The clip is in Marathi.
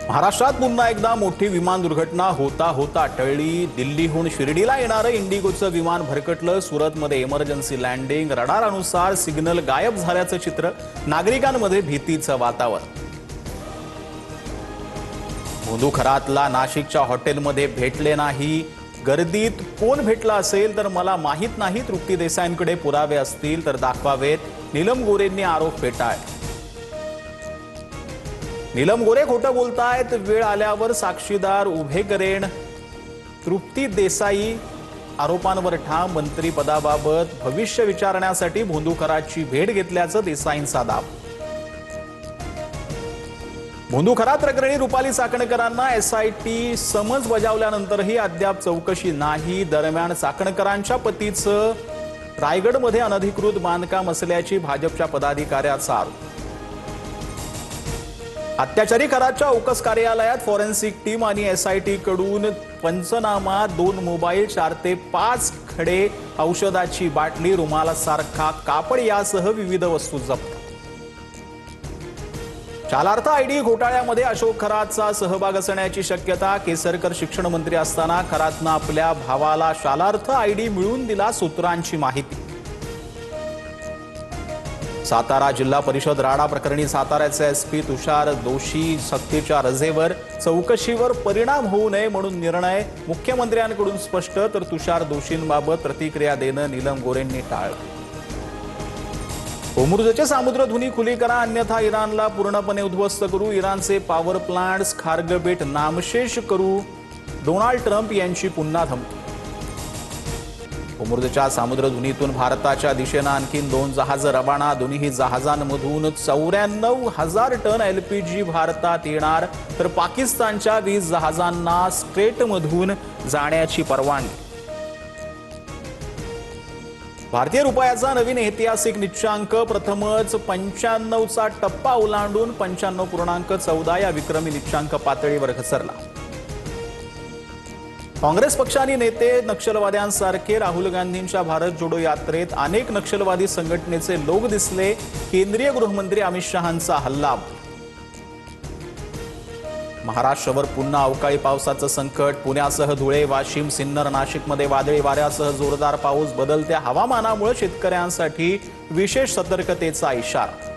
महाराष्ट्रात पुन्हा एकदा मोठी विमान दुर्घटना होता टळली। दिल्लीहून शिर्डीला येणारं इंडिगोचं विमान भरकटलं। सुरतमध्ये इमर्जन्सी लँडिंग, रडारनुसार सिग्नल गायब झाल्याचं चित्र, नागरिकांमध्ये भीतीचं वातावरण। भोंदूखरातला नाशिकच्या हॉटेलमध्ये भेटले नाही, गर्दीत कोण भेटला असेल तर मला माहित नाही। तृप्ती देसाईंकडे पुरावे असतील तर दाखवावेत, नीलम गोरेंनी आरोप फेटाळले। नीलम गोरे खोटं बोलतायत, वेळ आल्यावर साक्षीदार उभे करेन। तृप्ती देसाई आरोपांवर ठाम, मंत्रीपदाबाबत भविष्य विचारण्यासाठी भोंदूखराची भेट घेतल्याचं देसाईंचा दावा। भोंदूखरा प्रकरणी रुपाली चाकणकरांना एसआयटी समन्स बजावल्यानंतरही अद्याप चौकशी नाही। दरम्यान चाकणकरांच्या पतीचं रायगडमध्ये अनधिकृत बांधकाम असल्याची भाजपच्या पदाधिकाऱ्याचा आरोप। अत्याचारी कराच्या औकस कार्यालयात फॉरेन्सिक टीम आणि एसआयटी कडून पंचनामा, 2 मोबाईल, 4 ते 5 खडे, औषधाची बाटली, रुमालासारखा कापड यासह विविध वस्तू जप्त। शालार्थ आयडी घोटाळ्यामध्ये अशोक खरातचा सहभाग असण्याची शक्यता। केसरकर शिक्षण मंत्री असताना खरातनं आपल्या भावाला शालार्थ आयडी मिळवून दिला, सूत्रांची माहिती। सातारा जिल्हा परिषद राडा प्रकरणी साताऱ्याचे एसपी तुषार दोशी सक्तीच्या रजेवर, चौकशीवर परिणाम होऊ नये म्हणून निर्णय। मुख्यमंत्र्यांकडून स्पष्ट, तर तुषार दोषींबाबत प्रतिक्रिया देणं नीलम गोरेंनी टाळलं। होर्मुझचे सामुद्रधुनी खुली करा, अन्यथा इराणला पूर्णपणे उद्ध्वस्त करू। इराणचे पॉवर प्लांट्स, खार्गबेट नामशेष करू, डोनाल्ड ट्रम्प यांची पुन्हा धमकी। होर्मुझच्या सामुद्रधुनीतून भारताच्या दिशेनं आणखी 2 जहाज रवाना। दोन्ही जहाजांमधून 94,000 टन एलपीजी भारतात येणार, तर पाकिस्तानच्या 20 जहाजांना स्ट्रेटमधून जाण्याची परवानगी। भारतीय रुपयाचा नवीन ऐतिहासिक निच्चांक प्रथमच 95चा टप्पा ओलांडून 95.14 या विक्रमी निच्चांक पातळीवर घसरला। काँग्रेस पक्षाने नेते नक्षलवाद्यांसारखे राहुल गांधींच्या भारत जोडो यात्रेत अनेक नक्षलवादी संघटनेचे लोक दिसले। केंद्रीय गृहमंत्री अमित शहांचा हल्ला। महाराष्ट्रावर पुन्हा अवकाळी पावसाचं संकट। पुण्यासह धुळे, वाशिम, सिन्नर, नाशिकमध्ये वादळी वाऱ्यासह जोरदार पाऊस। बदलत्या हवामानामुळे शेतकऱ्यांसाठी विशेष सतर्कतेचा इशारा।